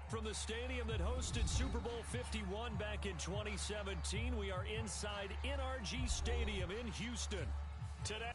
From the stadium that hosted Super Bowl 51 back in 2017, we are inside NRG Stadium in Houston. Today.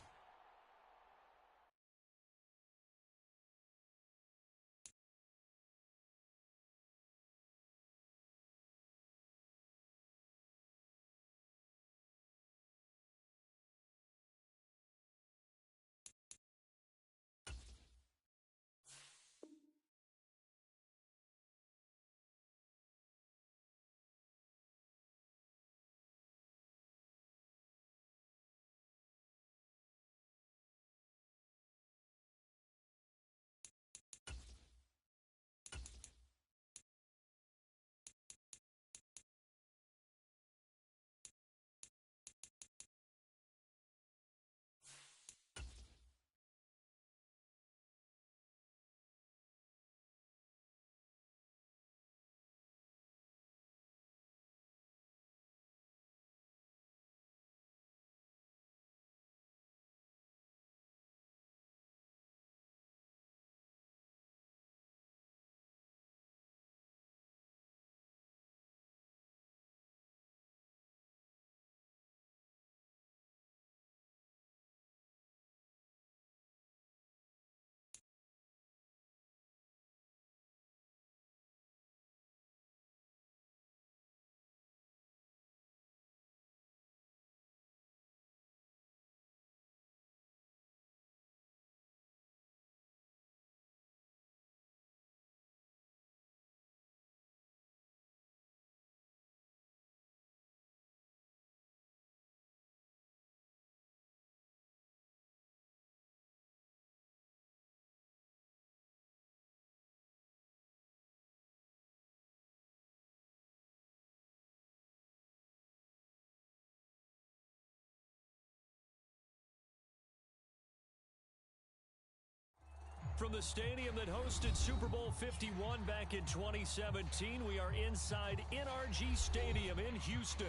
From the stadium that hosted Super Bowl 51 back in 2017, we are inside NRG Stadium in Houston.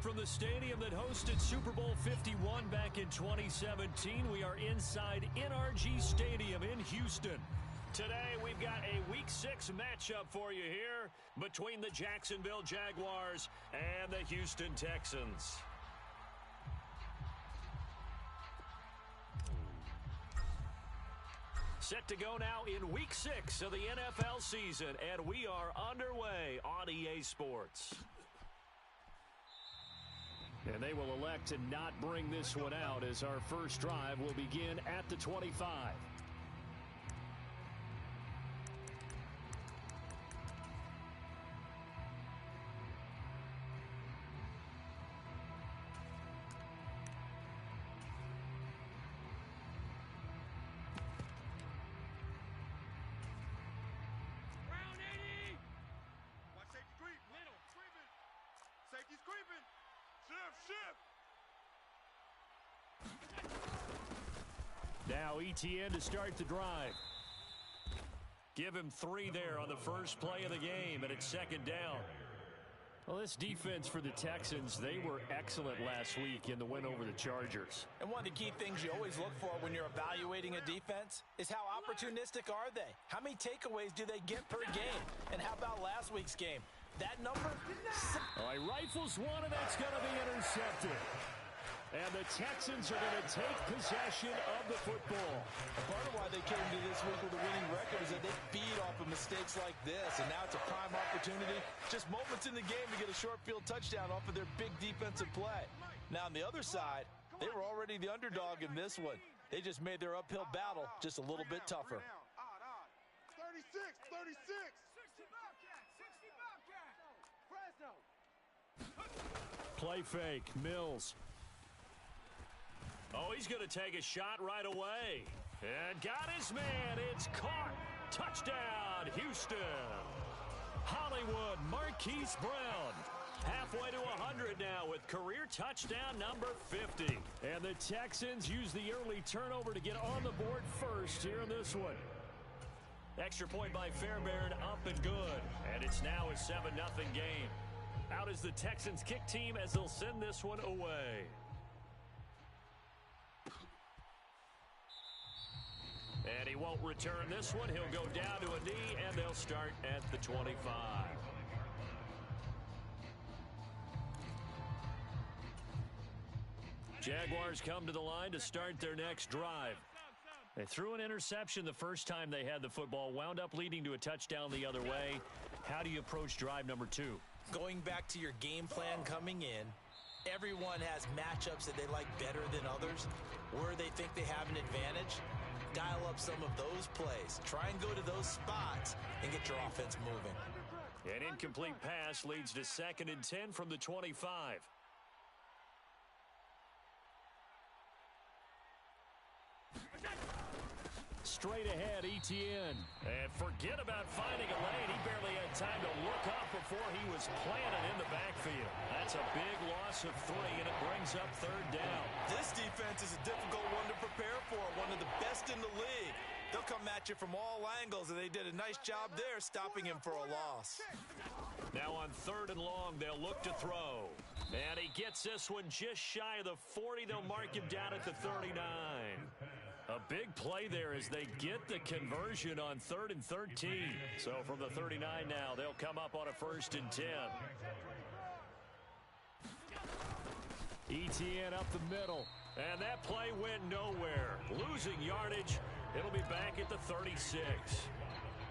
From the stadium that hosted Super Bowl 51 back in 2017, we are inside NRG Stadium in Houston. Today, we've got a Week 6 matchup for you here between the Jacksonville Jaguars and the Houston Texans. Set to go now in Week 6 of the NFL season, and we are underway on EA Sports. And they will elect to not bring this one out as our first drive will begin at the 25. Now ETN to start the drive. Give him 3 there on the first play of the game, and it's second down. Well, this defense for the Texans, they were excellent last week in the win over the Chargers. And one of the key things you always look for when you're evaluating a defense is how opportunistic are they? How many takeaways do they get per game? And how about last last week's game. That number? All right, rifles one, and that's going to be intercepted. And the Texans are going to take possession of the football. Part of why they came to this week with a winning record is that they feed off of mistakes like this, and now it's a prime opportunity. Just moments in the game to get a short field touchdown off of their big defensive play. Now, on the other side, they were already the underdog in this one. They just made their uphill battle just a little bit tougher. 36, 36. Play fake, Mills. Oh, he's going to take a shot right away. And got his man. It's caught. Touchdown, Houston. Hollywood, Marquise Brown. Halfway to 100 now with career touchdown number 50. And the Texans use the early turnover to get on the board first here in this one. Extra point by Fairbairn, up and good. And it's now a 7-0 game. Out is the Texans kick team as they'll send this one away. And he won't return this one. He'll go down to a knee, and they'll start at the 25. Jaguars come to the line to start their next drive. They threw an interception the first time they had the football, wound up leading to a touchdown the other way. How do you approach drive number 2? Going back to your game plan coming in, everyone has matchups that they like better than others, where they think they have an advantage. Dial up some of those plays. Try and go to those spots and get your offense moving. An incomplete pass leads to 2nd and 10 from the 25. Straight ahead, Etienne. And forget about finding a lane. He barely had time to look up before he was planted in the backfield. That's a big loss of 3, and it brings up 3rd down. This defense is a difficult one to prepare for, one of the best in the league. They'll come at you from all angles, and they did a nice job there stopping him for a loss. Now on 3rd and long, they'll look to throw. And he gets this one just shy of the 40. They'll mark him down at the 39. A big play there as they get the conversion on 3rd and 13. So from the 39 now, they'll come up on a 1st and 10. Etienne up the middle. And that play went nowhere. Losing yardage. It'll be back at the 36.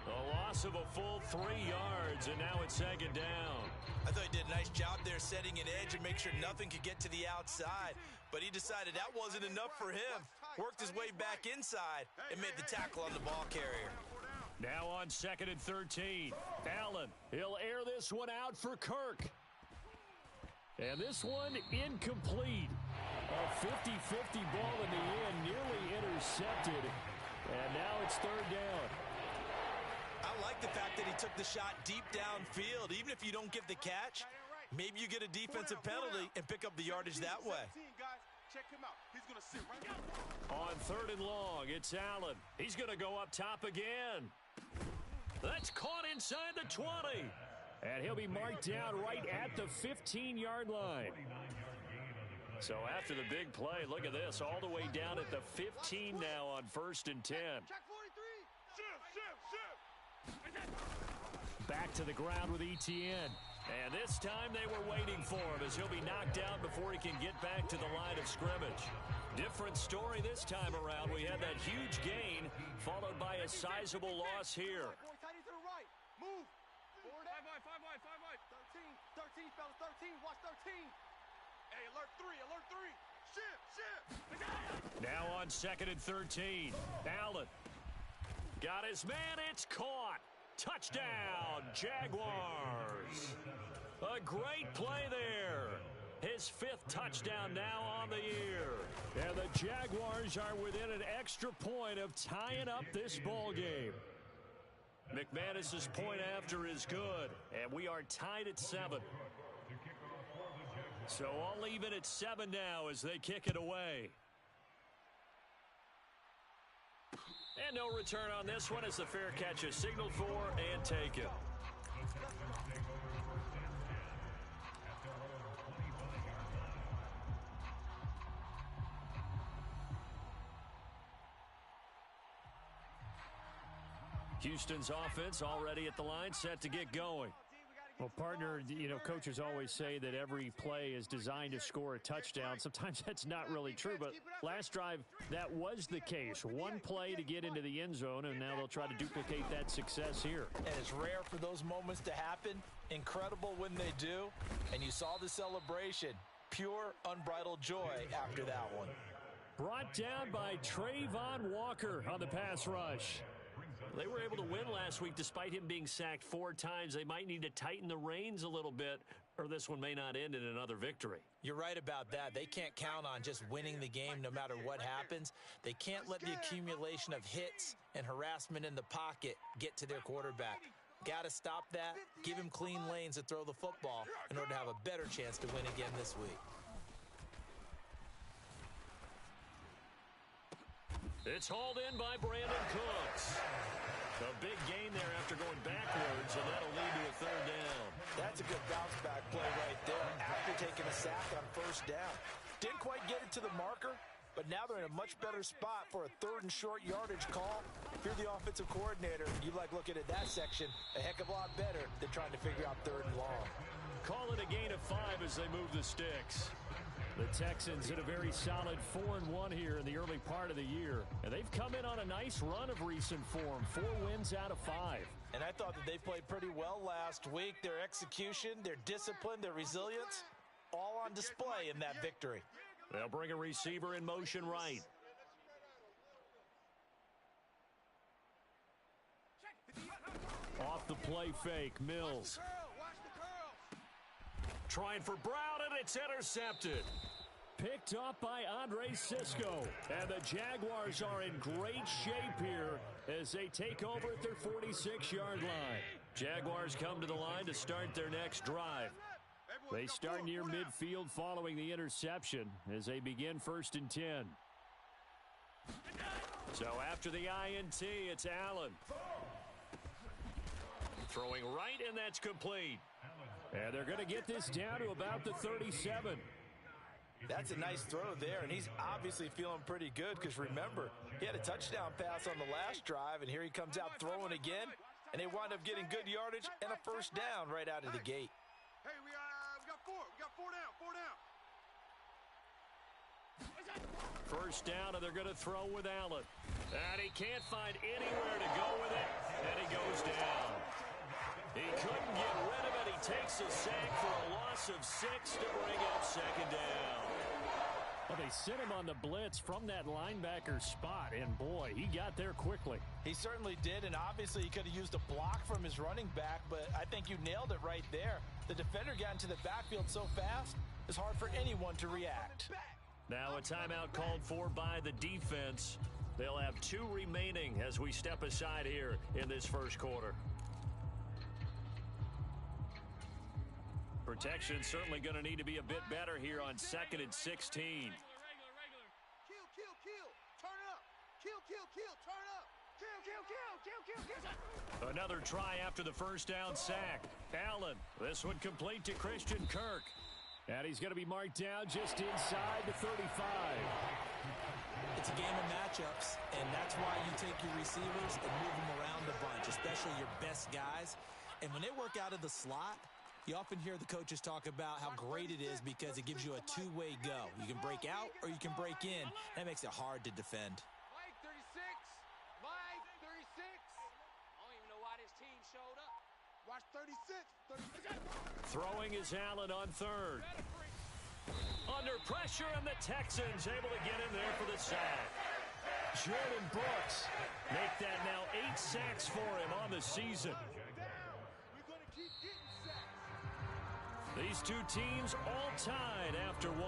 A loss of a full 3 yards, and now it's 2nd down. I thought he did a nice job there setting an edge and make sure nothing could get to the outside. But he decided that wasn't enough for him. Worked his way back inside and made the tackle on the ball carrier. Now on 2nd and 13. Allen, he'll air this one out for Kirk. And this one incomplete. A 50-50 ball in the end, nearly intercepted. And now it's 3rd down. I like the fact that he took the shot deep downfield. Even if you don't get the catch, maybe you get a defensive penalty and pick up the yardage that way. Check him out. He's going to sit right now. On 3rd and long, it's Allen. He's going to go up top again. That's caught inside the 20. And he'll be marked down right at the 15-yard line. So after the big play, look at this, all the way down at the 15 now on 1st and 10. Check 43. Shift. Back to the ground with Etienne. And this time they were waiting for him as he'll be knocked down before he can get back to the line of scrimmage. Different story this time around. We had that huge gain followed by a sizable loss here. Tight end to the right. Move. Forward. 5 wide. 13, fellas. 13. Watch 13. Hey, alert 3. Shift. Now on 2nd and 13. Allen. Got his man. It's caught. Touchdown, Jaguars. A great play there. His 5th touchdown now on the year. And the Jaguars are within an extra point of tying up this ball game. McManus's point after is good, and we are tied at 7. So all even at 7 now as they kick it away. And no return on this one as the fair catch is signaled for and taken. Houston's offense already at the line, set to get going. Well, partner, coaches always say that every play is designed to score a touchdown. Sometimes that's not really true, but last drive, that was the case. One play to get into the end zone, and now they'll try to duplicate that success here. And it's rare for those moments to happen. Incredible when they do. And you saw the celebration. Pure, unbridled joy after that one. Brought down by Trayvon Walker on the pass rush. They were able to win last week despite him being sacked 4 times. They might need to tighten the reins a little bit, or this one may not end in another victory. You're right about that. They can't count on just winning the game no matter what happens. They can't let the accumulation of hits and harassment in the pocket get to their quarterback. Got to stop that, give him clean lanes to throw the football in order to have a better chance to win again this week. It's hauled in by Brandon Cooks. A big gain there after going backwards, and that'll lead to a 3rd down. That's a good bounce-back play right there after taking a sack on 1st down. Didn't quite get it to the marker, but now they're in a much better spot for a 3rd and short yardage call. If you're the offensive coordinator, you like looking at that section a heck of a lot better than trying to figure out 3rd and long. Call it a gain of 5 as they move the sticks. The Texans in a very solid 4-1 here in the early part of the year. And they've come in on a nice run of recent form. 4 wins out of 5. And I thought that they played pretty well last week. Their execution, their discipline, their resilience, all on display in that victory. They'll bring a receiver in motion right. Off the play fake, Mills. Trying for Brown, and it's intercepted. Picked up by Andre Cisco. And the Jaguars are in great shape here as they take over at their 46-yard line. Jaguars come to the line to start their next drive. They start near midfield following the interception as they begin 1st and 10. So after the INT, it's Allen. Throwing right, and that's complete. And they're going to get this down to about the 37. That's a nice throw there, and he's obviously feeling pretty good because, remember, he had a touchdown pass on the last drive, and here he comes out throwing again, and they wind up getting good yardage and a 1st down right out of the gate. Hey, we got 4. We got 4 down. 4 down. 1st down, and they're going to throw with Allen. And he can't find anywhere to go with it, and he goes down. He couldn't get rid of it. He takes a sack for a loss of 6 to bring up 2nd down. Well, they sent him on the blitz from that linebacker spot, and boy, he got there quickly. He certainly did, and obviously he could have used a block from his running back, but I think you nailed it right there. The defender got into the backfield so fast, it's hard for anyone to react. Now a timeout called for by the defense. They'll have 2 remaining as we step aside here in this 1st quarter. Protection certainly going to need to be a bit better here on 2nd and 16. Kill. Turn it up. Kill. Turn up. Kill. Another try after the 1st down sack. Allen, this one complete to Christian Kirk. And he's going to be marked down just inside the 35. It's a game of matchups, and that's why you take your receivers and move them around a bunch, especially your best guys. And when they work out of the slot, you often hear the coaches talk about how great it is because it gives you a 2-way go. You can break out or you can break in. That makes it hard to defend. Mike 36. I don't even know why this team showed up. Watch 36. Throwing is Allen on 3rd. Under pressure, and the Texans able to get in there for the sack. Jordan Brooks make that now 8 sacks for him on the season. These 2 teams all tied after 1.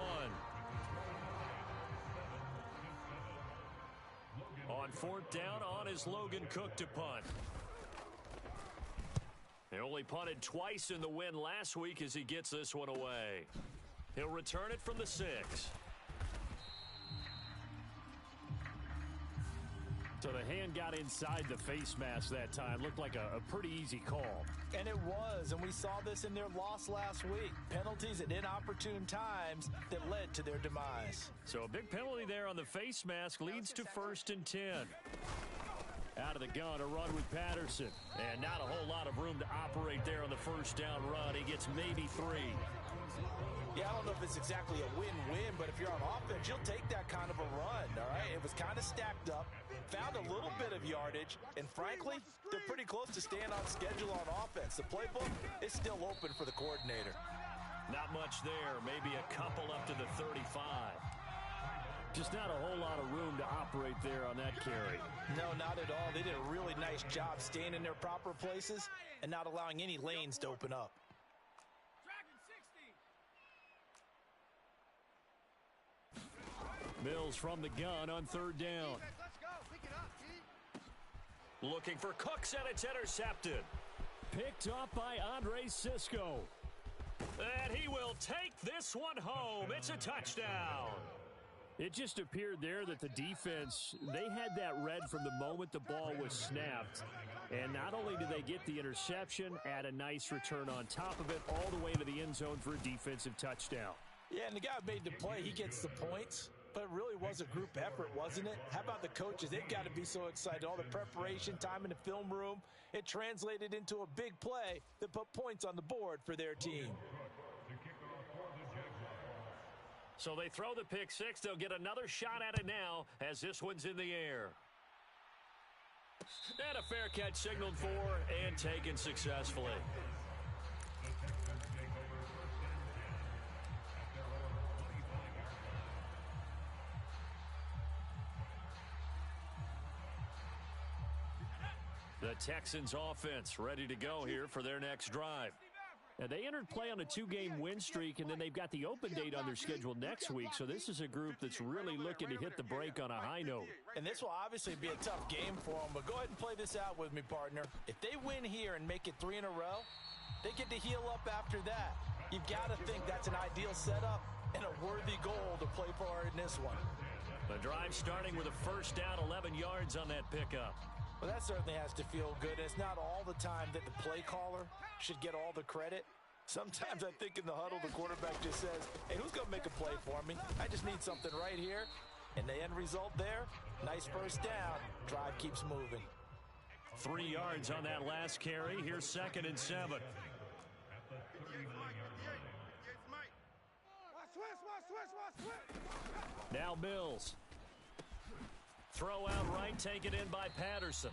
On 4th down, on is Logan Cook to punt. He only punted twice in the win last week as he gets this one away. He'll return it from the 6. So the hand got inside the face mask that time. Looked like a pretty easy call. And it was, and we saw this in their loss last week. Penalties at inopportune times that led to their demise. So a big penalty there on the face mask leads to 1st and 10. Out of the gun, a run with Patterson. And not a whole lot of room to operate there on the 1st first down run. He gets maybe 3. Yeah, I don't know if it's exactly a win-win, but if you're on offense, you'll take that kind of a run, all right? It was kind of stacked up, found a little bit of yardage, and frankly, they're pretty close to staying on schedule on offense. The playbook is still open for the coordinator. Not much there, maybe a couple up to the 35. Just not a whole lot of room to operate there on that carry. No, not at all. They did a really nice job staying in their proper places and not allowing any lanes to open up. Mills from the gun on third down. Looking for Cooks, and it's intercepted. Picked up by Andre Sisco. And he will take this one home. It's a touchdown. It just appeared there that the defense, they had that read from the moment the ball was snapped. And not only did they get the interception, add a nice return on top of it, all the way to the end zone for a defensive touchdown. Yeah, and the guy who made the play, he gets the points. But it really was a group effort, wasn't it? How about the coaches? They've got to be so excited. All the preparation, time in the film room, it translated into a big play that put points on the board for their team. So they throw the pick six. They'll get another shot at it now as this one's in the air. And a fair catch signaled for and taken successfully. The Texans offense ready to go here for their next drive. Now, they entered play on a 2-game win streak, and then they've got the open date on their schedule next week, so this is a group that's really looking to hit the break on a high note. And this will obviously be a tough game for them, but go ahead and play this out with me, partner. If they win here and make it 3 in a row, they get to heal up after that. You've got to think that's an ideal setup and a worthy goal to play for in this one. The drive starting with a first down, 11 yards on that pickup. Well, that certainly has to feel good. It's not all the time that the play caller should get all the credit. Sometimes I think in the huddle, the quarterback just says, hey, who's going to make a play for me? I just need something right here. And the end result there, nice first down. Drive keeps moving. 3 yards on that last carry. Here's 2nd and 7. Now Mills. Throw out right, taken in by Patterson.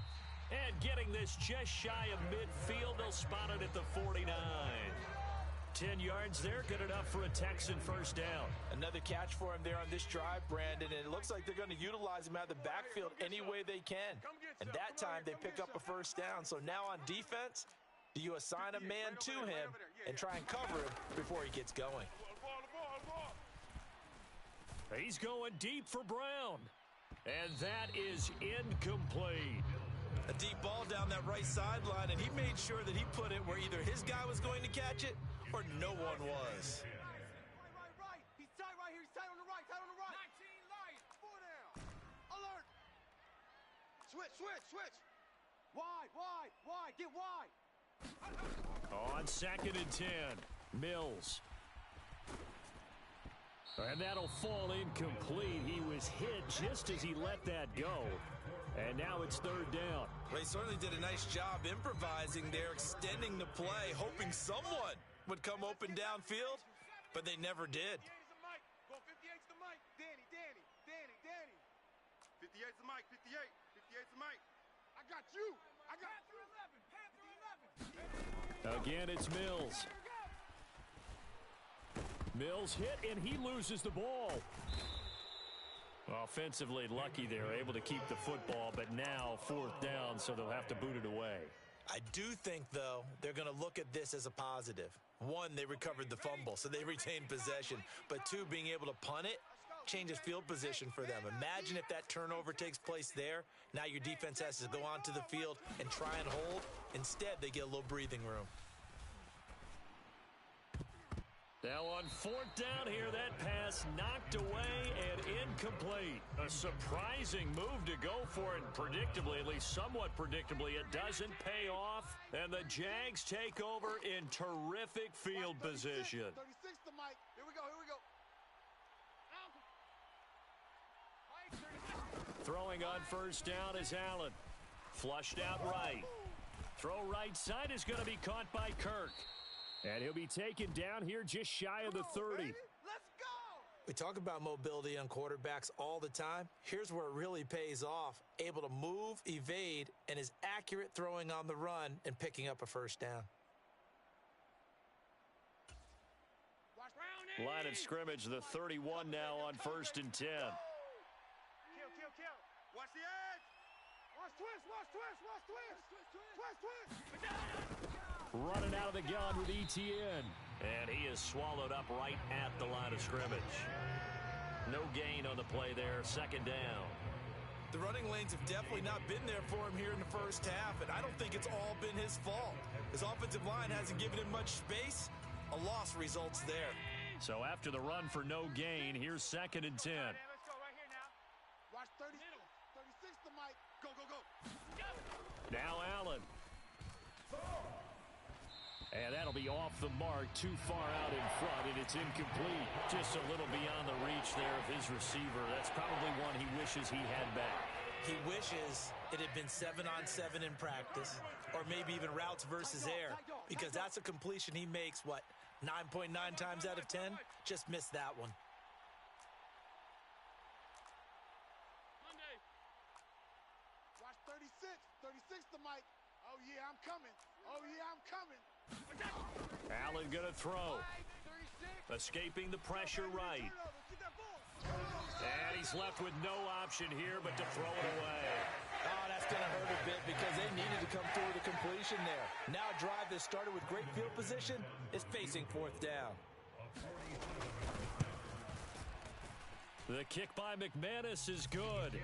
And getting this just shy of midfield, they'll spot it at the 49. 10 yards there, good enough for a Texan first down. Another catch for him there on this drive, Brandon, and it looks like they're going to utilize him out of the backfield any way they can. And that time they pick up a first down. So now on defense, do you assign a man to him and try and cover him before he gets going? He's going deep for Brown. And that is incomplete. A deep ball down that right sideline, and he made sure that he put it where either his guy was going to catch it or no one was. Right. He's tight right here. He's tight on the right. 19 light. 4 down. Alert. Switch. Wide. Get wide. On 2nd and 10, Mills. And that'll fall incomplete. He was hit just as he let that go. And now it's 3rd down. Well, he certainly did a nice job improvising there, extending the play, hoping someone would come open downfield, but they never did. 58's the mic. Danny. 58's the mic. 58's the mic. I got you. Panther 11. Again, it's Mills. Mills hit, and he loses the ball. Offensively lucky they're able to keep the football, but now 4th down, so they'll have to boot it away. I do think, though, they're going to look at this as a positive. 1, they recovered the fumble, so they retained possession. But 2, being able to punt it changes field position for them. Imagine if that turnover takes place there. Now your defense has to go onto the field and try and hold. Instead, they get a little breathing room. Now on 4th down here, that pass knocked away and incomplete. A surprising move to go for it, and predictably, at least somewhat predictably, it doesn't pay off. And the Jags take over in terrific field position. 36 the mic. Here we go. Throwing on first down is Allen. Flushed out right. Throw right side is going to be caught by Kirk. And he'll be taken down here just shy of the 30. Let's go! We talk about mobility on quarterbacks all the time. Here's where it really pays off. Able to move, evade, and is accurate throwing on the run and picking up a first down. Line of scrimmage, the 31 now on 1st and 10. Kill. Watch the edge. Watch twist. Running out of the gun with ETN. And he is swallowed up right at the line of scrimmage. No gain on the play there, 2nd down. The running lanes have definitely not been there for him here in the first half, and I don't think it's all been his fault. His offensive line hasn't given him much space. A loss results there. So after the run for no gain, here's 2nd and 10. Let's go right here now. Watch 36 to Mike. Go. Now Allen. And that'll be off the mark, too far out in front, and it's incomplete. Just a little beyond the reach there of his receiver. That's probably one he wishes he had back. He wishes it had been 7-on-7 in practice, or maybe even routes versus air, because that's a completion he makes, 9.9 times out of 10? Just missed that one. Watch 36 to Mike. Oh, yeah, I'm coming. Allen gonna throw. Escaping the pressure right. And he's left with no option here but to throw it away. Oh, that's going to hurt a bit because they needed to come through with a completion there. Now a drive that started with great field position is facing 4th down. The kick by McManus is good.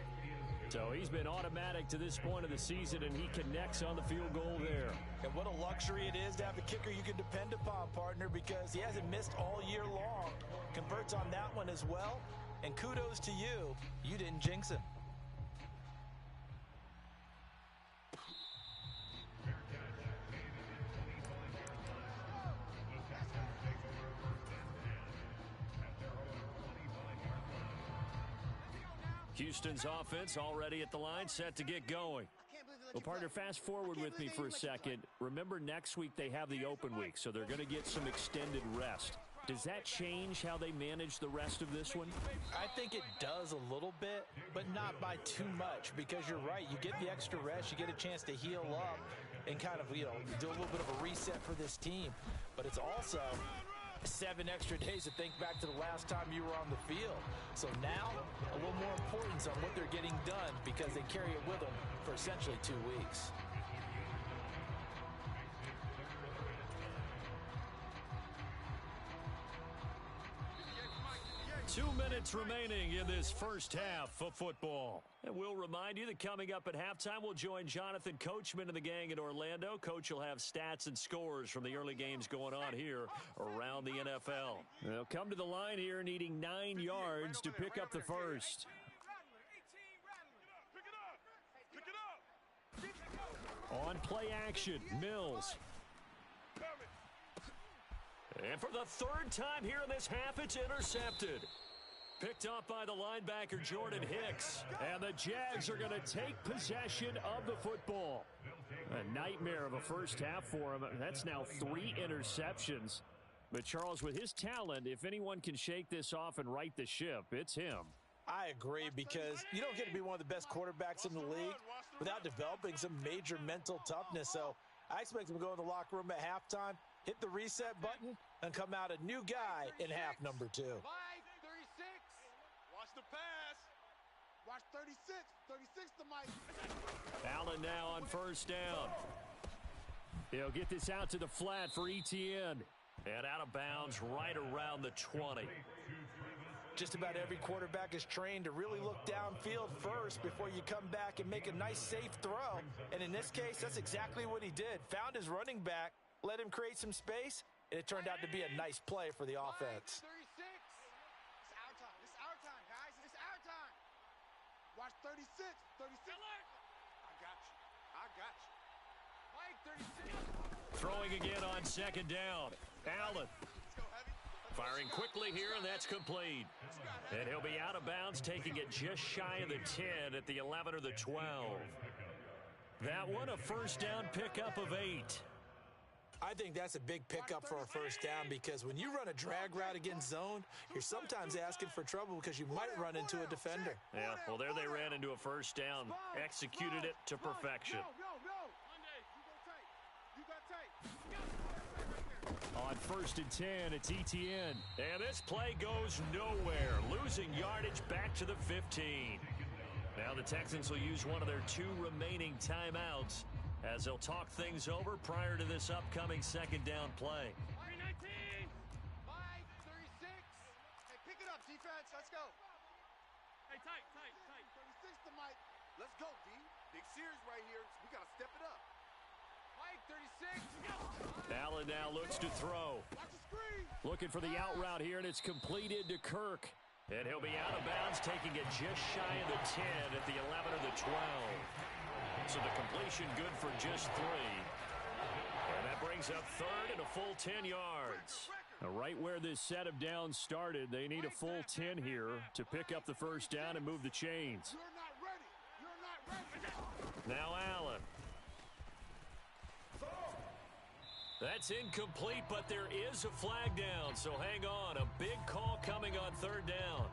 So he's been automatic to this point of the season, and he connects on the field goal there. And what a luxury it is to have a kicker you can depend upon, partner, because he hasn't missed all year long. Converts on that one as well. And kudos to you. You didn't jinx him. Houston's offense already at the line, set to get going. Well, partner, fast forward with me for a second. Remember, next week they have the open week, so they're going to get some extended rest. Does that change how they manage the rest of this one? I think it does a little bit, but not by too much, because you're right. You get the extra rest, you get a chance to heal up and kind of, do a little bit of a reset for this team. But it's also 7 extra days to think back to the last time you were on the field. So now, a little more importance on what they're getting done because they carry it with them for essentially 2 weeks. Two minutes remaining in this first half of football. And we'll remind you that coming up at halftime, we'll join Jonathan Coachman and the gang in Orlando. Coach will have stats and scores from the early games going on here around the NFL. They'll come to the line here needing 9 yards to pick up the first. On play action, Mills. And for the 3rd time here in this half, it's intercepted. Picked up by the linebacker, Jordan Hicks. And the Jags are going to take possession of the football. A nightmare of a first half for him. That's now 3 interceptions. But Charles, with his talent, if anyone can shake this off and right the ship, it's him. I agree, because you don't get to be one of the best quarterbacks in the league without developing some major mental toughness. So I expect him to go in the locker room at halftime, hit the reset button, and come out a new guy in half number 2. 36. Watch the pass. Watch 36 to Mike. Allen now on 1st down. He'll get this out to the flat for ETN. And out of bounds right around the 20. Just about every quarterback is trained to really look downfield first before you come back and make a nice, safe throw. And in this case, that's exactly what he did. Found his running back, let him create some space, and it turned out to be a nice play for the offense. 36. It's our time. It's our time, guys. It's our time. Watch 36. I got you. Mike, 36. Throwing again on 2nd down. Allen. Firing quickly here, and that's complete. And he'll be out of bounds, taking it just shy of the 10 at the 11 or the 12. That one, a 1st down pickup of 8. I think that's a big pickup for a first down because when you run a drag route against zone, you're sometimes asking for trouble because you might run into a defender. Yeah, well, there they ran into a first down. Executed it to perfection. On 1st and 10, it's ETN. And this play goes nowhere. Losing yardage back to the 15. Now the Texans will use one of their 2 remaining timeouts as they'll talk things over prior to this upcoming second down play. 319. Mike, 36. Hey, pick it up, defense. Let's go. Hey, tight. 36 to Mike. Let's go, D. Big series right here. We got to step it up. Mike, 36. Allen now looks to throw. Watch the screen. Looking for the out route here, and it's completed to Kirk. And he'll be out of bounds, taking it just shy of the 10 at the 11 or the 12. So the completion good for just 3. And that brings up 3rd and a full 10 yards. Now, right where this set of downs started, they need a full 10 here to pick up the first down and move the chains. You're not ready. Now Allen. That's incomplete, but there is a flag down, so hang on. A big call coming on 3rd down.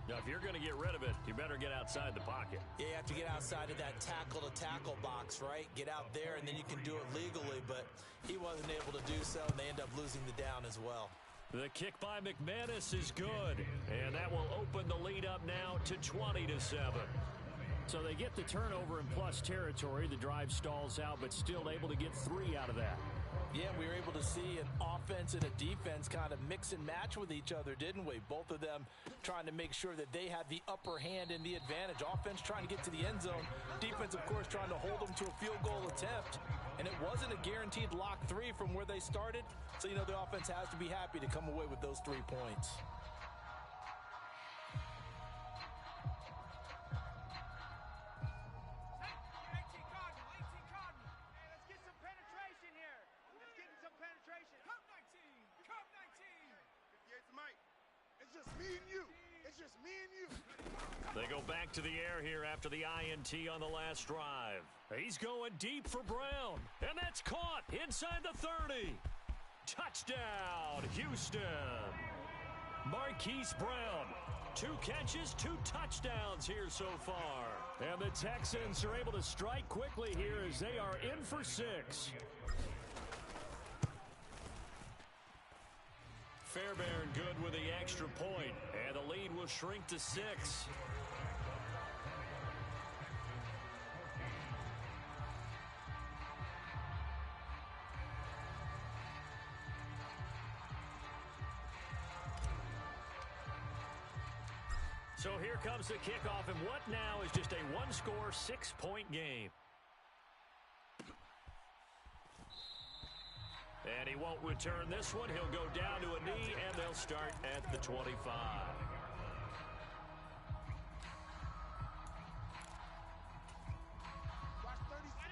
Now, if you're going to get rid of it, you better get outside the pocket. Yeah, you have to get outside of that tackle-to-tackle box, right? Get out there, and then you can do it legally, but he wasn't able to do so, and they end up losing the down as well. The kick by McManus is good, and that will open the lead up now to 20-7. So they get the turnover in plus territory. The drive stalls out, but still able to get 3 out of that. Yeah, we were able to see an offense and a defense kind of mix and match with each other, didn't we? Both of them trying to make sure that they had the upper hand and the advantage. Offense trying to get to the end zone. Defense, of course, trying to hold them to a field goal attempt. And it wasn't a guaranteed lock 3 from where they started. So, you know, the offense has to be happy to come away with those 3 points. They go back to the air here after the INT on the last drive. He's going deep for Brown, and that's caught inside the 30. Touchdown, Houston. Marquise Brown, 2 catches, 2 touchdowns here so far. And the Texans are able to strike quickly here as they are in for 6. Fairbairn good with the extra point, and the lead will shrink to 6. So here comes the kickoff, and what now is just a 1-score, 6-point game. And he won't return this one. He'll go down to a knee, and they'll start at the 25.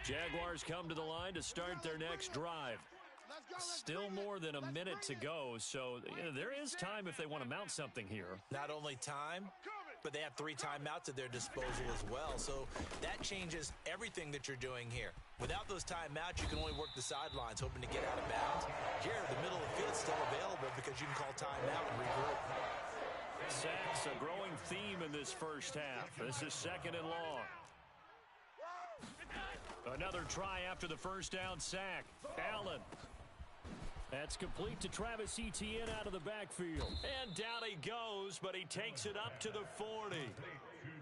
Jaguars come to the line to start their next drive. Still more than a minute to go, so there is time if they want to mount something here. Not only time, but they have 3 timeouts at their disposal as well. So that changes everything that you're doing here. Without those timeouts, you can only work the sidelines, hoping to get out of bounds. Here, the middle of the field is still available because you can call timeout and regroup. Sacks, a growing theme in this first half. This is 2nd and long. Another try after the first down sack. Allen. That's complete to Travis Etienne out of the backfield. And down he goes, but he takes it up to the 40.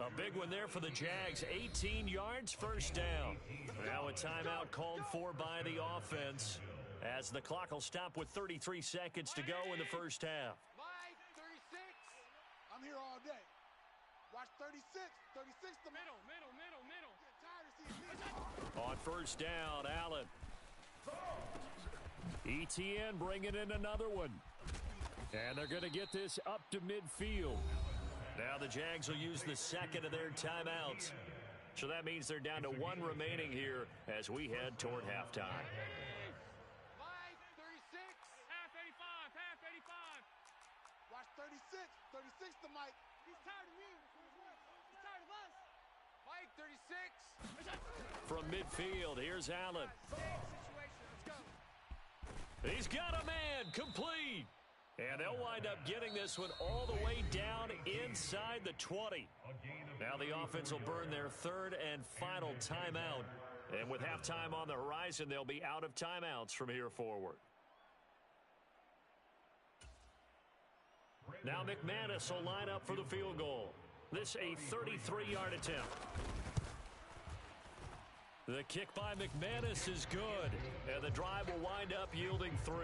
A big one there for the Jags. 18 yards, first down. Now a timeout called for by the offense as the clock will stop with 33 seconds to go in the first half. Mike, 36. I'm here all day. Watch 36. 36 the middle. Get tired of seeing me. On first down, Allen. ETN bringing in another one. And they're going to get this up to midfield. Now the Jags will use the 2nd of their timeouts. So that means they're down to 1 remaining here as we head toward halftime. Mike, 36. Half 85. Watch 36. 36 to Mike. He's tired of me. He's tired of us. Mike, 36. From midfield, here's Allen. Situation. Let's go. He's got a man, complete. And they'll wind up getting this one all the way down inside the 20. Now the offense will burn their third and final timeout. And with halftime on the horizon, they'll be out of timeouts from here forward. Now McManus will line up for the field goal. This a 33-yard attempt. The kick by McManus is good. And the drive will wind up yielding 3.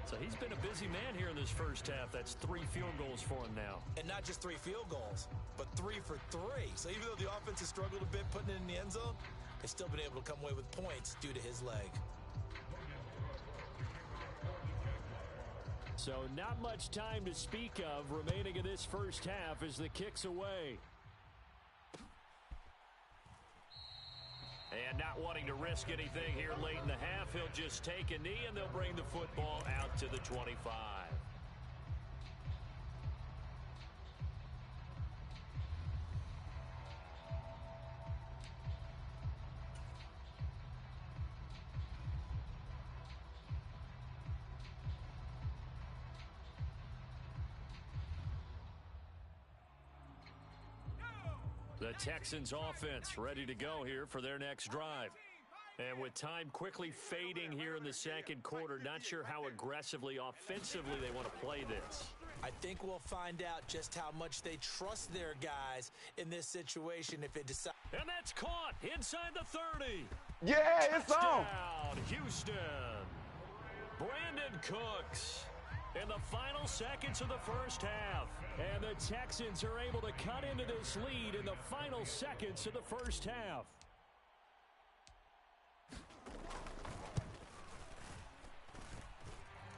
So he's been a busy man here in this first half. That's 3 field goals for him now. And not just 3 field goals, but 3 for 3. So even though the offense has struggled a bit putting it in the end zone, they've still been able to come away with points due to his leg. So not much time to speak of remaining in this first half as the kick's away. And not wanting to risk anything here late in the half, he'll just take a knee and they'll bring the football out to the 25. The Texans offense ready to go here for their next drive. And with time quickly fading here in the second quarter, not sure how aggressively, offensively they want to play this. I think we'll find out just how much they trust their guys in this situation if it decides. And that's caught inside the 30. Yeah, it's on. Touchdown, Houston. Brandon Cooks in the final seconds of the first half. And the Texans are able to cut into this lead in the final seconds of the first half.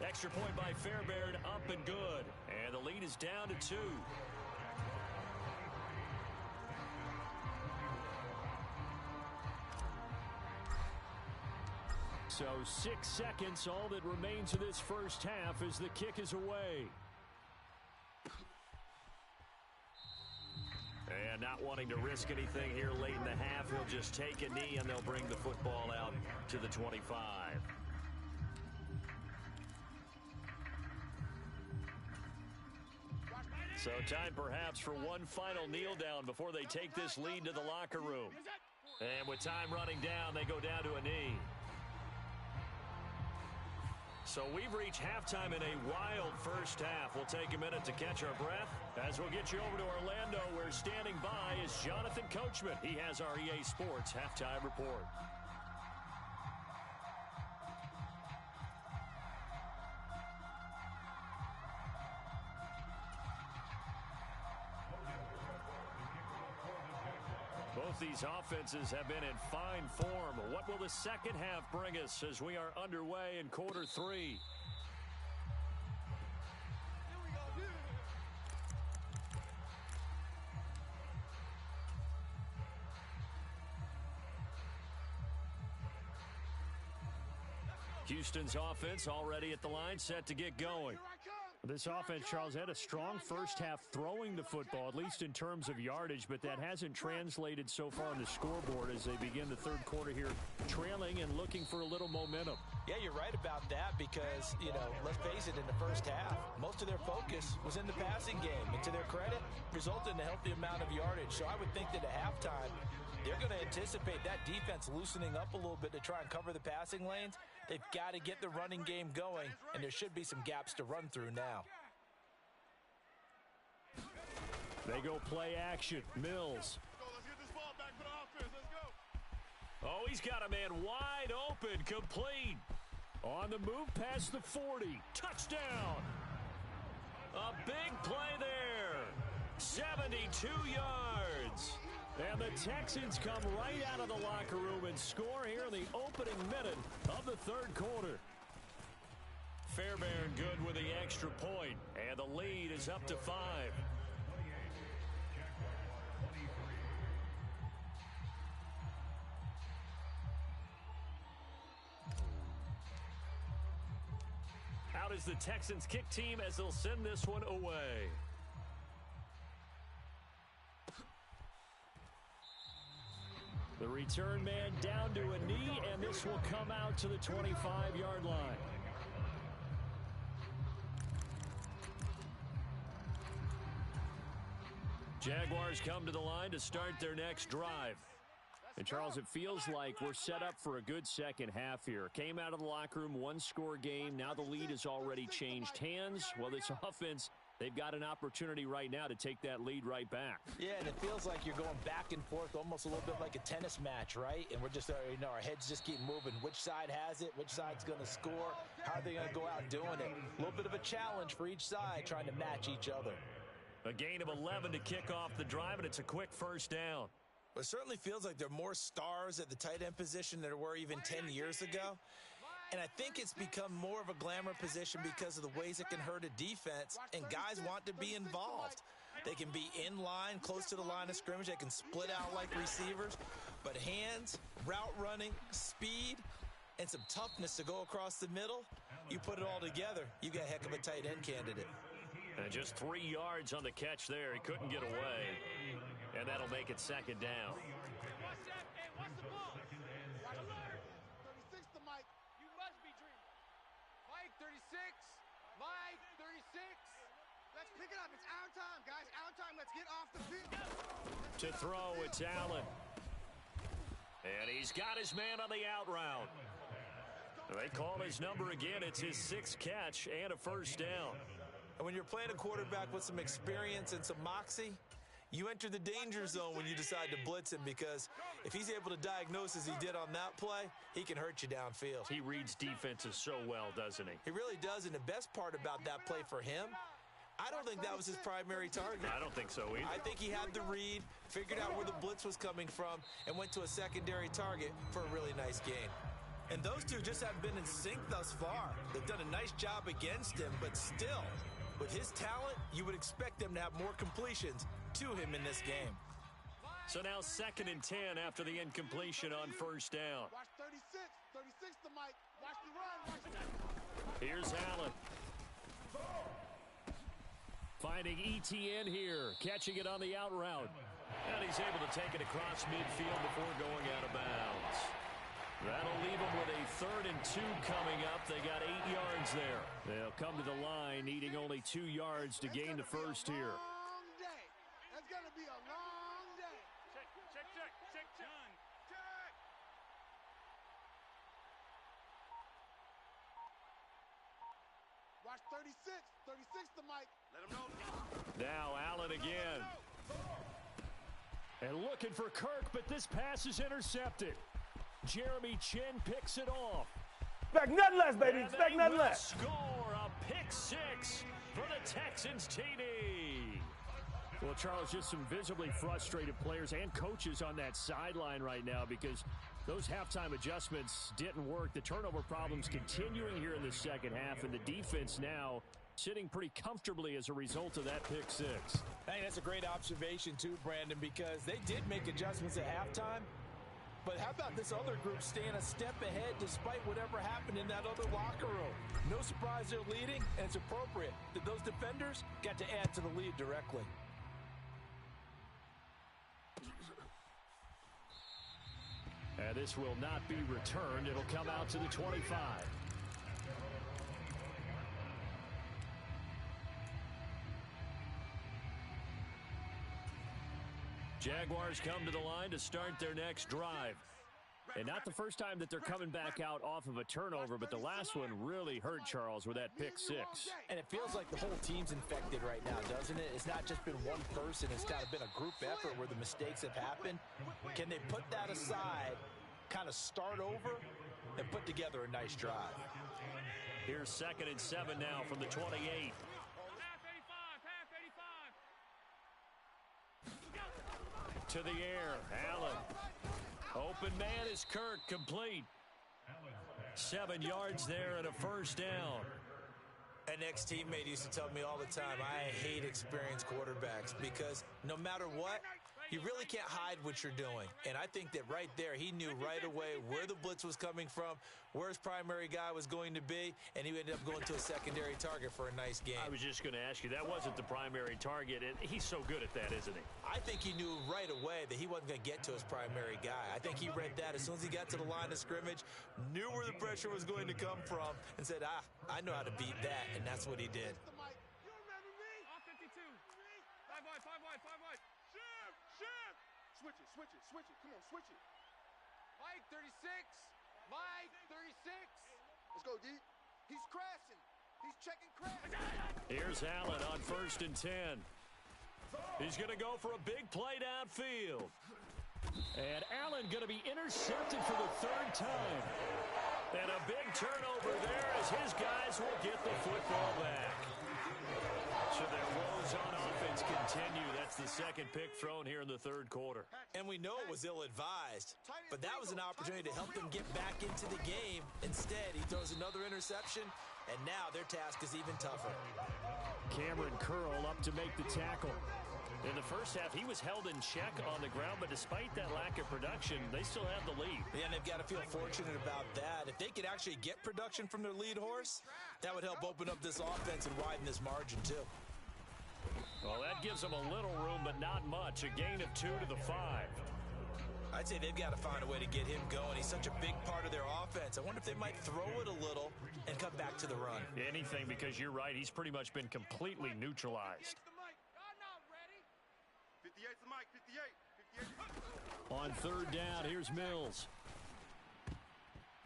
Extra point by Fairbairn, up and good. And the lead is down to 2. So 6 seconds, all that remains of this first half as the kick is away. And not wanting to risk anything here late in the half, he'll just take a knee and they'll bring the football out to the 25. So time perhaps for one final kneel down before they take this lead to the locker room. And with time running down, they go down to a knee. So we've reached halftime in a wild first half. We'll take a minute to catch our breath as we'll get you over to Orlando, where standing by is Jonathan Coachman. He has our EA Sports halftime report. Both these offenses have been in fine form. What will the second half bring us as we are underway in quarter 3? Houston's offense already at the line, set to get going. This offense, Charles, had a strong first half throwing the football, at least in terms of yardage, but that hasn't translated so far on the scoreboard as they begin the third quarter here, trailing and looking for a little momentum. Yeah, you're right about that because, let's face it, in the first half, most of their focus was in the passing game. And to their credit, resulted in a healthy amount of yardage. So I would think that at halftime, they're going to anticipate that defense loosening up a little bit to try and cover the passing lanes. They've got to get the running game going, and there should be some gaps to run through now. They go play action. Mills. Let's get this ball back for the offense. Let's go. Oh, he's got a man wide open, complete. On the move past the 40. Touchdown. A big play there. 72 yards. And the Texans come right out of the locker room and score here in the opening minute of the third quarter. Fairbairn good with the extra point, and the lead is up to 5. Out is the Texans kick team as they'll send this one away. The return man down to a knee, and this will come out to the 25-yard line. Jaguars come to the line to start their next drive. And, Charles, it feels like we're set up for a good second half here. Came out of the locker room, one-score game. Now the lead has already changed hands. Well, this offense, they've got an opportunity right now to take that lead right back. Yeah, and it feels like you're going back and forth almost a little bit like a tennis match, right? And we're just, our heads just keep moving. Which side has it? Which side's going to score? How are they going to go out doing it? A little bit of a challenge for each side trying to match each other. A gain of 11 to kick off the drive, and it's a quick first down. It certainly feels like there are more stars at the tight end position than there were even 10 years ago. And I think it's become more of a glamour position because of the ways it can hurt a defense, and guys want to be involved. They can be in line, close to the line of scrimmage. They can split out like receivers. But hands, route running, speed, and some toughness to go across the middle, you put it all together, you got a heck of a tight end candidate. And just 3 yards on the catch there. He couldn't get away. And that'll make it second down. Watch the ball. Watch alert. 36 to Mike. You must be dreaming. Mike, 36. Mike, 36. Let's pick it up. It's our time, guys. Our time. Let's get off the field. To throw, it's Allen. And he's got his man on the out route. They call his number again. It's his 6th catch and a first down. And when you're playing a quarterback with some experience and some moxie, you enter the danger zone when you decide to blitz him, because if he's able to diagnose as he did on that play, he can hurt you downfield. He reads defenses so well, doesn't he? He really does, and the best part about that play for him, I don't think that was his primary target. I don't think so either. I think he had the read, figured out where the blitz was coming from, and went to a secondary target for a really nice gain. And those two just haven't been in sync thus far. They've done a nice job against him, but still, with his talent, you would expect them to have more completions to him in this game. So now 2nd and 10 after the incompletion on first down. Watch 36. 36 to Mike. Watch the run. Watch the... Here's Allen. Finding ETN here, catching it on the out route. And he's able to take it across midfield before going out of bounds. That'll leave them with a 3rd and 2 coming up. They got 8 yards there. They'll come to the line, needing only 2 yards to gain the first here. It's going to be a long day. Check. Done. Check. Watch 36. 36 to Mike. Let him know. Now Allen again. And looking for Kirk, but this pass is intercepted. Jeremy Chin picks it off. Expect nothing less, baby. Expect nothing less. Score a pick 6 for the Texans TD. Well, Charles, just some visibly frustrated players and coaches on that sideline right now because those halftime adjustments didn't work. The turnover problems continuing here in the second half, and the defense now sitting pretty comfortably as a result of that pick 6. Hey, that's a great observation too, Brandon, because they did make adjustments at halftime. But how about this other group staying a step ahead despite whatever happened in that other locker room? No surprise they're leading, and it's appropriate that those defenders got to add to the lead directly. And this will not be returned. It'll come out to the 25. Jaguars come to the line to start their next drive. And not the first time that they're coming back out off of a turnover, but the last one really hurt Charles with that pick 6. And it feels like the whole team's infected right now, doesn't it? It's not just been one person. It's kind of been a group effort where the mistakes have happened. Can they put that aside, kind of start over, and put together a nice drive? Here's 2nd and 7 now from the 28. To the air, Allen. Open man is Kirk, complete. 7 yards there and a first down. An ex-teammate used to tell me all the time, I hate experienced quarterbacks because no matter what, you really can't hide what you're doing. And I think that right there, he knew right away where the blitz was coming from, where his primary guy was going to be, and he ended up going to a secondary target for a nice game. I was just going to ask you, that wasn't the primary target, and he's so good at that, isn't he? I think he knew right away that he wasn't going to get to his primary guy. I think he read that as soon as he got to the line of scrimmage, knew where the pressure was going to come from, and said, I know how to beat that, and that's what he did. You remember me? 52. 5 wide. switch it. Come on, switch it. Mike, 36. Mike, 36. Let's go, D. He's crashing. He's checking crash. Here's Allen on 1st and 10. He's going to go for a big play downfield. And Allen going to be intercepted for the 3rd time. And a big turnover there as his guys will get the football back. So their woes on offense continue. That's the 2nd pick thrown here in the 3rd quarter. And we know it was ill-advised, but that was an opportunity to help them get back into the game. Instead, he throws another interception, and now their task is even tougher. Cameron Curl up to make the tackle. In the first half, he was held in check on the ground, but despite that lack of production, they still have the lead. Yeah, and they've got to feel fortunate about that. If they could actually get production from their lead horse, that would help open up this offense and widen this margin, too. Well, that gives them a little room, but not much. A gain of 2 to the 5. I'd say they've got to find a way to get him going. He's such a big part of their offense. I wonder if they might throw it a little and come back to the run. Anything, because you're right. He's pretty much been completely neutralized. 58's the mic, 58. On 3rd down, here's Mills.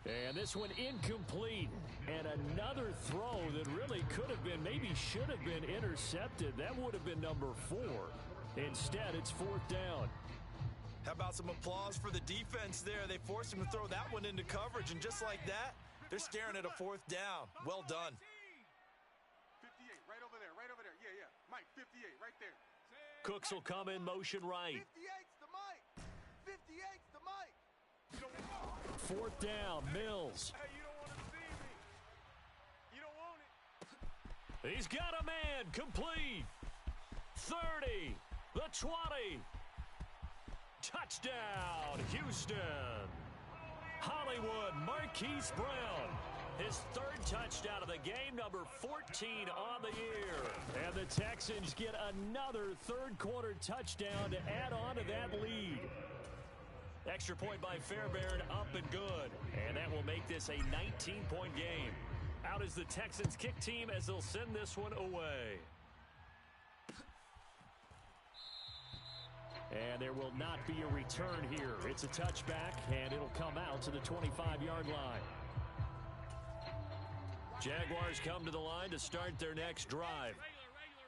And this one incomplete. And another throw that really could have been, maybe should have been intercepted. That would have been number 4. Instead, it's 4th down. How about some applause for the defense there? They forced him to throw that one into coverage, and just like that, they're staring at a 4th down. Well done. 58, right over there. Yeah. Mike, 58, right there. Cooks will come in motion right. 58's the mic. 58's the mic. 4th down, Mills. Hey, you don't want to see me. You don't want it. He's got a man, complete. 30, the 20. Touchdown, Houston. Hollywood Marquise Brown. His 3rd touchdown of the game, number 14 on the year. And the Texans get another 3rd quarter touchdown to add on to that lead. Extra point by Fairbairn, up and good. And that will make this a 19-point game. Out is the Texans kick team as they'll send this one away. And there will not be a return here. It's a touchback, and it'll come out to the 25-yard line. Jaguars come to the line to start their next drive.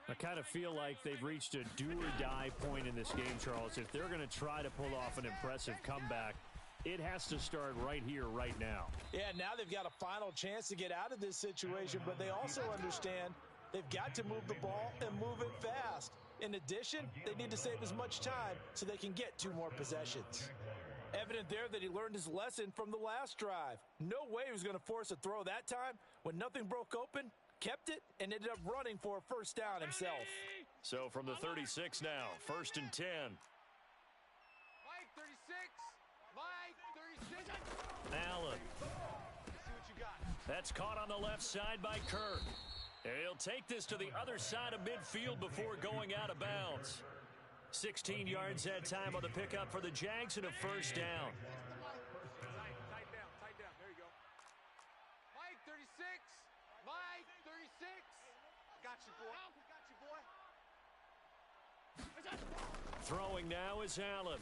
I kind of feel like they've reached a do-or-die point in this game, Charles. If they're going to try to pull off an impressive comeback, it has to start right here, right now. Yeah, now they've got a final chance to get out of this situation, but they also understand they've got to move the ball and move it fast. In addition, they need to save as much time so they can get 2 more possessions. Evident there that he learned his lesson from the last drive. No way he was going to force a throw that time. When nothing broke open, kept it, and ended up running for a 1st down himself. So from the 36 now, 1st and 10. Mike, 36. Mike, 36. Allen. See what you got. That's caught on the left side by Kirk. And he'll take this to the other side of midfield before going out of bounds. 16 yards that time on the pickup for the Jags and a 1st down. Tight down. There you go. Mike, 36. Mike, 36. Got you, boy. Throwing now is Allen.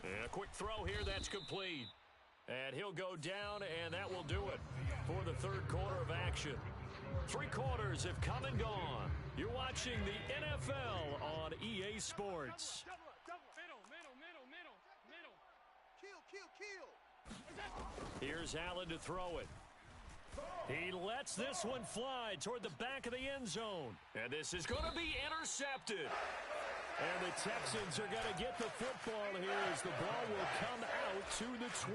And a quick throw here, that's complete. And he'll go down, and that will do it for the 3rd quarter of action. 3 quarters have come and gone. You're watching the NFL on EA Sports. Kill. Here's Allen to throw it. He lets this one fly toward the back of the end zone. And this is going to be intercepted. And the Texans are going to get the football here as the ball will come out to the 20.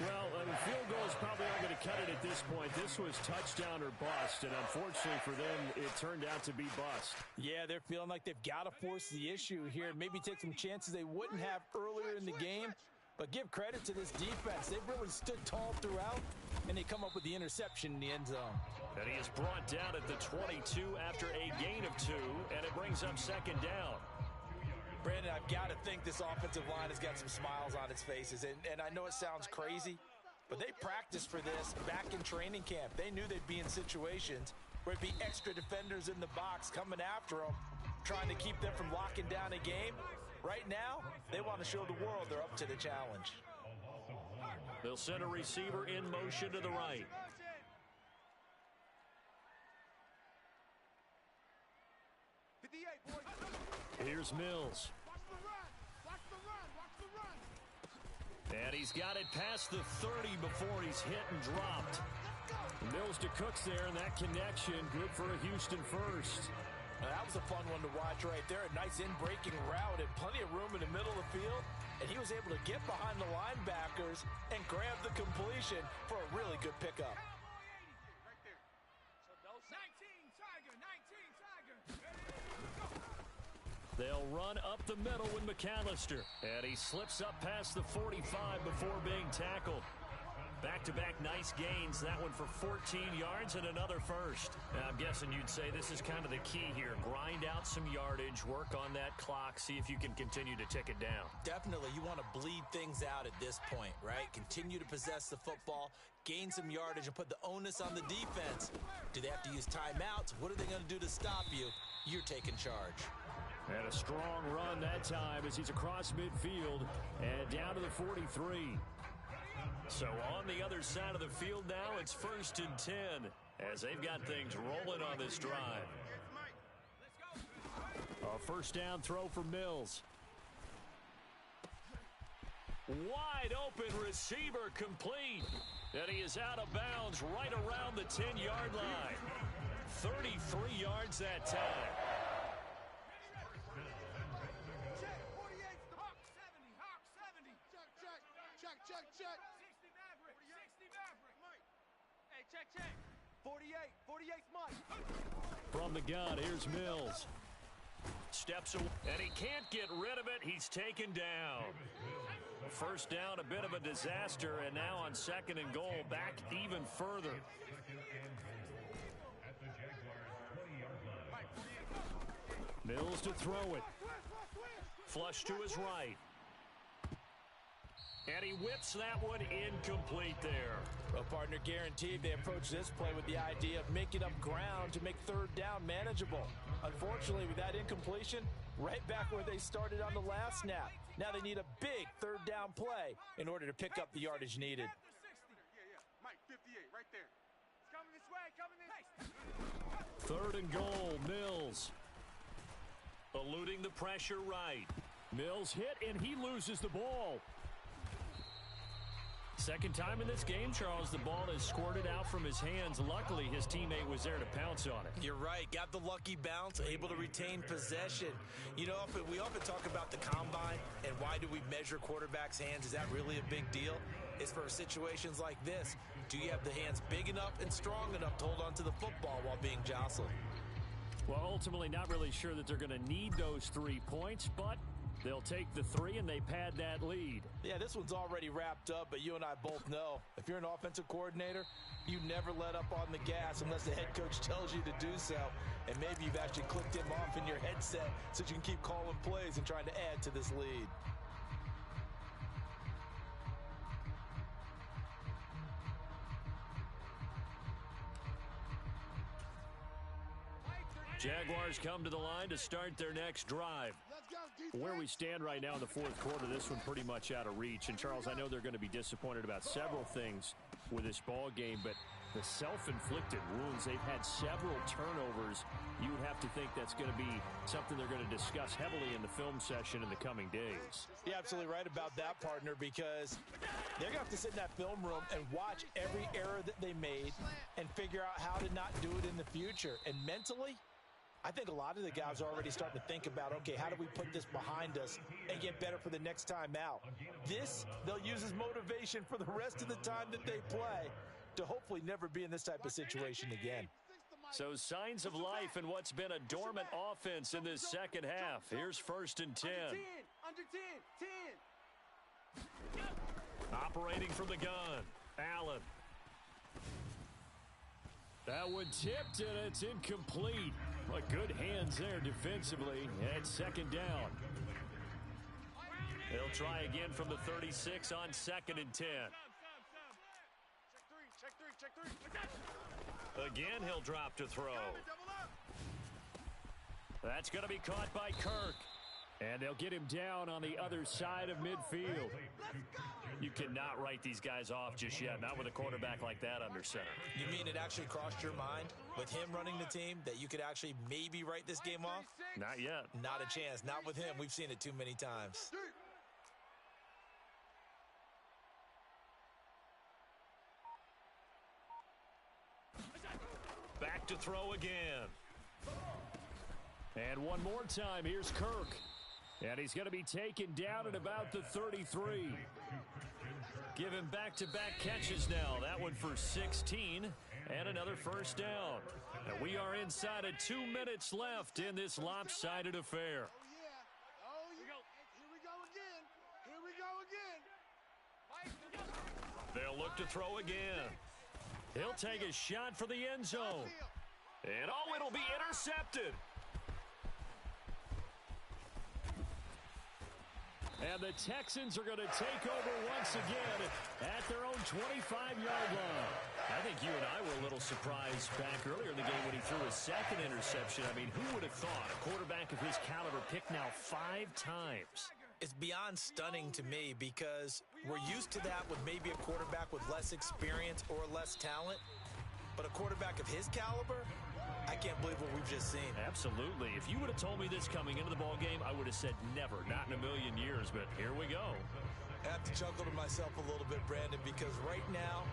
Well, the field goal is probably not going to cut it at this point. This was touchdown or bust, and unfortunately for them, it turned out to be bust. Yeah, they're feeling like they've got to force the issue here and maybe take some chances they wouldn't have earlier in the game. But give credit to this defense. They've really stood tall throughout, and they come up with the interception in the end zone. And he is brought down at the 22 after a gain of 2, and it brings up 2nd down. Brandon, I've got to think this offensive line has got some smiles on its faces. And I know it sounds crazy, but they practiced for this back in training camp. They knew they'd be in situations where it'd be extra defenders in the box coming after them, trying to keep them from locking down a game. Right now, they want to show the world they're up to the challenge. They'll send a receiver in motion to the right. Here's Mills. And he's got it past the 30 before he's hit and dropped. Mills to Cooks there, and that connection good for a Houston first. Now, that was a fun one to watch right there. A nice in-breaking route and plenty of room in the middle of the field. And he was able to get behind the linebackers and grab the completion for a really good pickup. They'll run up the middle with McAllister. And he slips up past the 45 before being tackled. Back-to-back nice gains. That one for 14 yards and another first. Now, I'm guessing you'd say this is kind of the key here. Grind out some yardage, work on that clock, see if you can continue to tick it down. Definitely. You want to bleed things out at this point, right? Continue to possess the football, gain some yardage, and put the onus on the defense. Do they have to use timeouts? What are they going to do to stop you? You're taking charge. And a strong run that time as he's across midfield and down to the 43. So on the other side of the field now, it's 1st and 10 as they've got things rolling on this drive. A first down throw for Mills. Wide open receiver complete. And he is out of bounds right around the 10-yard line. 33 yards that time. Check. 48's Mike. From the gun, here's Mills. Steps away, and he can't get rid of it. He's taken down. First down, a bit of a disaster, and now on 2nd and goal, back even further. Mills to throw it. Flush to his right. And he whips that one incomplete there. Well, partner, guaranteed they approach this play with the idea of making up ground to make 3rd down manageable. Unfortunately, with that incompletion, right back where they started on the last snap. Now they need a big 3rd down play in order to pick up the yardage needed. Mike, 58, right there. It's coming this way, 3rd and goal, Mills. Eluding the pressure right. Mills hit, and he loses the ball. Second time in this game, Charles, the ball is squirted out from his hands. Luckily, his teammate was there to pounce on it. You're right. Got the lucky bounce, able to retain possession. You know, we often talk about the combine and why do we measure quarterbacks' hands. Is that really a big deal? It's for situations like this. Do you have the hands big enough and strong enough to hold on to the football while being jostled? Well, ultimately, not really sure that they're going to need those 3 points, but they'll take the 3 and they pad that lead. Yeah, this one's already wrapped up, but you and I both know if you're an offensive coordinator, you never let up on the gas unless the head coach tells you to do so. And maybe you've actually clicked him off in your headset so you can keep calling plays and trying to add to this lead. Jaguars come to the line to start their next drive. Where we stand right now in the 4th quarter, this one pretty much out of reach. And, Charles, I know they're going to be disappointed about several things with this ball game, but the self-inflicted wounds, they've had several turnovers. You would have to think that's going to be something they're going to discuss heavily in the film session in the coming days. You're absolutely right about that, partner, because they're going to have to sit in that film room and watch every error that they made and figure out how to not do it in the future. And mentally, I think a lot of the guys are already starting to think about, okay, how do we put this behind us and get better for the next time out? This, they'll use as motivation for the rest of the time that they play to hopefully never be in this type of situation again. So signs of life in what's been a dormant offense in this second half. Here's 1st and 10. Under 10. Operating from the gun, Allen. That one tipped, and it's incomplete. Well, good hands there defensively, and 2nd down. They'll try again from the 36 on 2nd and 10. Check three. Again, he'll drop to throw. That's going to be caught by Kirk. And they'll get him down on the other side of midfield. You cannot write these guys off just yet, not with a quarterback like that under center. You mean it actually crossed your mind with him running the team that you could actually maybe write this game off? Not yet. Not a chance. Not with him. We've seen it too many times. Back to throw again. And one more time, here's Kirk. And he's going to be taken down at about the 33. Giving back-to-back catches now. That one for 16 and another first down. And we are inside of 2 minutes left in this lopsided affair. Oh, yeah. Here we go again. Here we go again. They'll look to throw again. He'll take a shot for the end zone. And oh, it'll be intercepted. And the Texans are going to take over once again at their own 25-yard line. I think you and I were a little surprised back earlier in the game when he threw his second interception. I mean, who would have thought a quarterback of his caliber picked now 5 times? It's beyond stunning to me because we're used to that with maybe a quarterback with less experience or less talent. But a quarterback of his caliber, I can't believe what we've just seen. Absolutely. If you would have told me this coming into the ball game, I would have said never, not in a million years. But here we go. I have to chuckle to myself a little bit, Brandon, because right now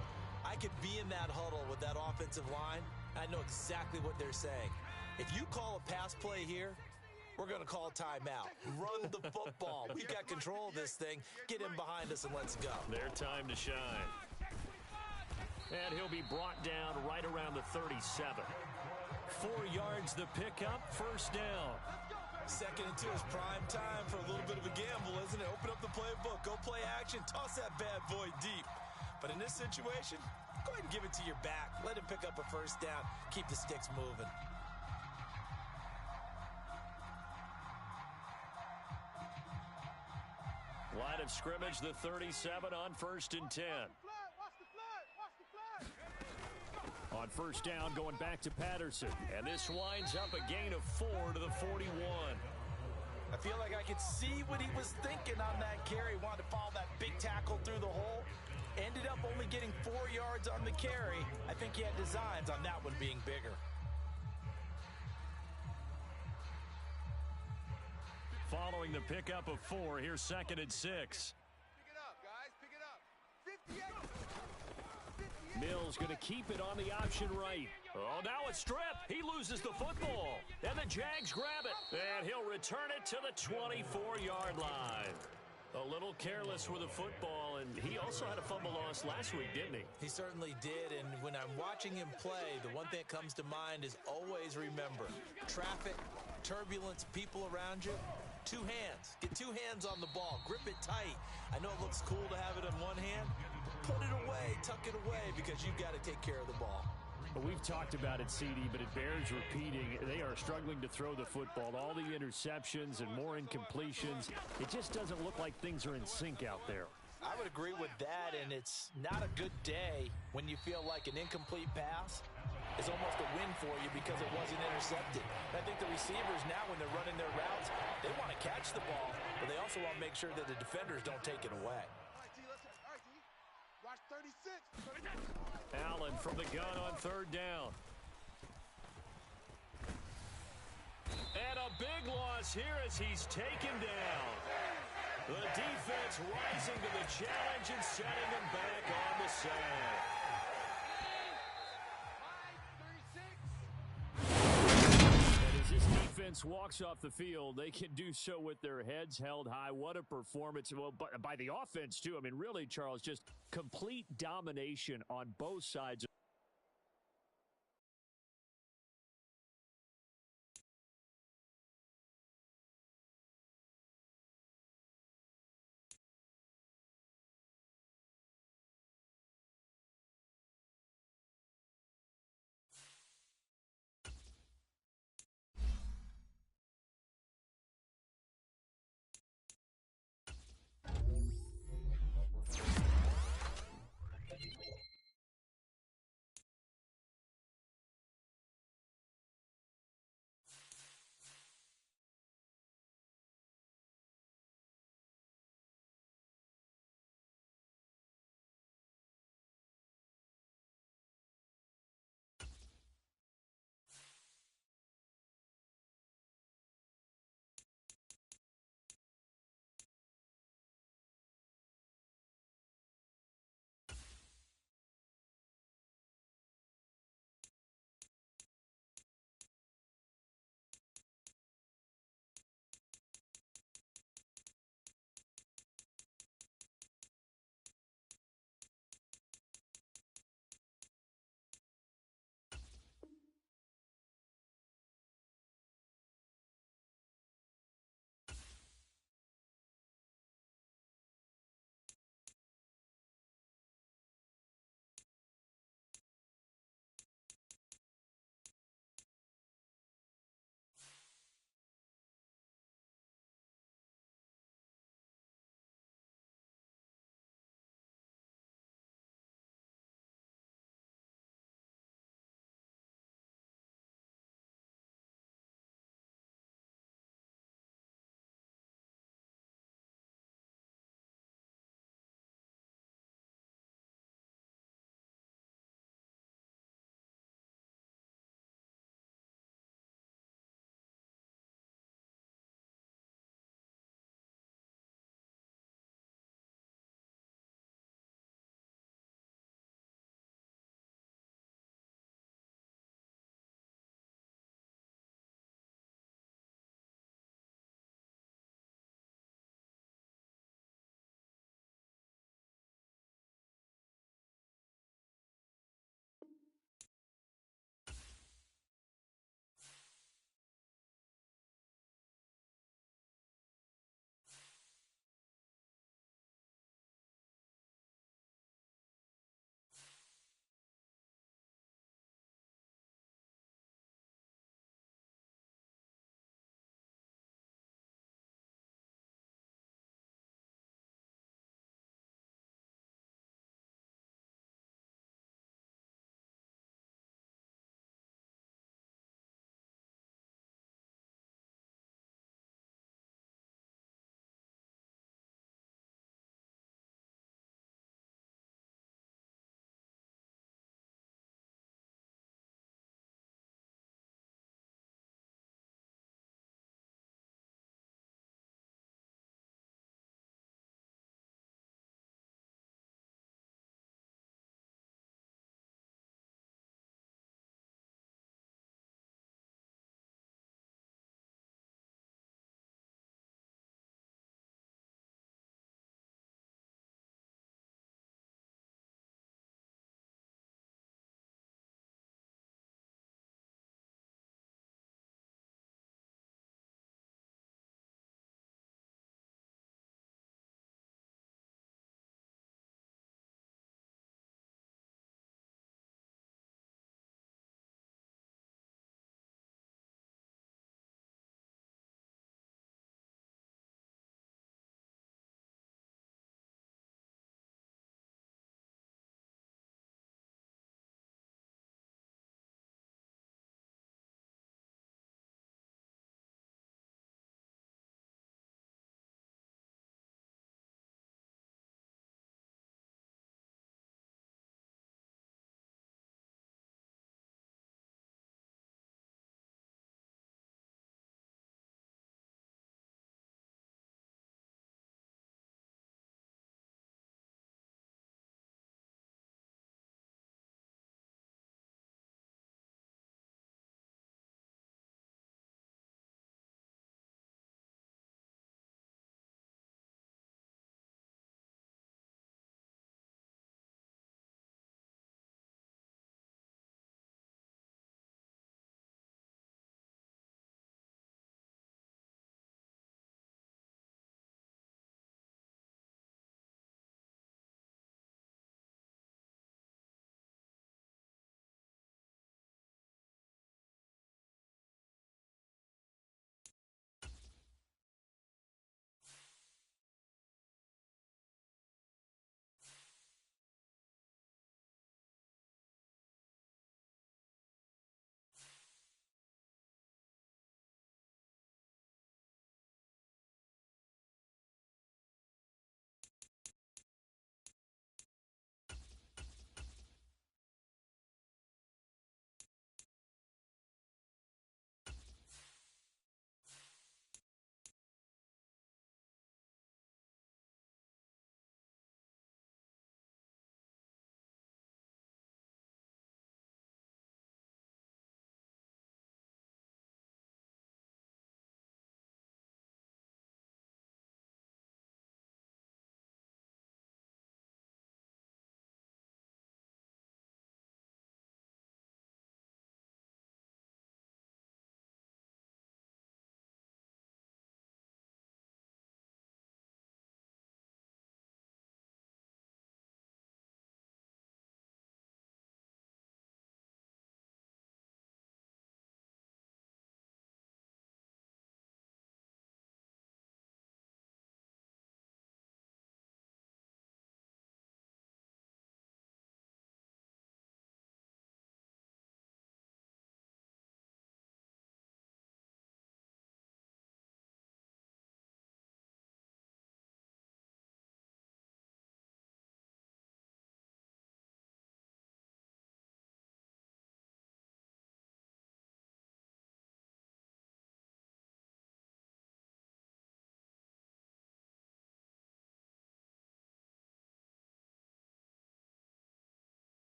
I could be in that huddle with that offensive line. I know exactly what they're saying. If you call a pass play here, we're going to call timeout. Run the football. We've got control of this thing. Get in behind us and let's go. Their time to shine. And he'll be brought down right around the 37. 4 yards the pickup, first down. 2nd and 2 is prime time for a little bit of a gamble, isn't it? Open up the playbook, go play action, toss that bad boy deep. But in this situation, go ahead and give it to your back. Let him pick up a first down. Keep the sticks moving. Line of scrimmage, the 37 on 1st and 10. On first down, going back to Patterson. And this winds up a gain of 4 to the 41. I feel like I could see what he was thinking on that carry. Wanted to follow that big tackle through the hole. Ended up only getting 4 yards on the carry. I think he had designs on that one being bigger. Following the pickup of 4, here's 2nd and 6. Pick it up, guys. Pick it up. 58. Mills going to keep it on the option right. Oh, now a strip. He loses the football. And the Jags grab it. And he'll return it to the 24-yard line. A little careless with the football, and he also had a fumble loss last week, didn't he? He certainly did, and when I'm watching him play, the one thing that comes to mind is always remember, traffic, turbulence, people around you, 2 hands. Get 2 hands on the ball. Grip it tight. I know it looks cool to have it in one hand. Put it away, tuck it away, because you've got to take care of the ball. Well, we've talked about it, CD, but it bears repeating. They are struggling to throw the football. All the interceptions and more incompletions. It just doesn't look like things are in sync out there. I would agree with that, and it's not a good day when you feel like an incomplete pass is almost a win for you because it wasn't intercepted. And I think the receivers now, when they're running their routes, they want to catch the ball, but they also want to make sure that the defenders don't take it away. Watch 36. Allen from the gun on 3rd down. And a big loss here as he's taken down. The defense rising to the challenge and setting him back on the sand. And as this defense walks off the field, they can do so with their heads held high. What a performance. Well, by the offense, too. I mean, really, Charles, just complete domination on both sides.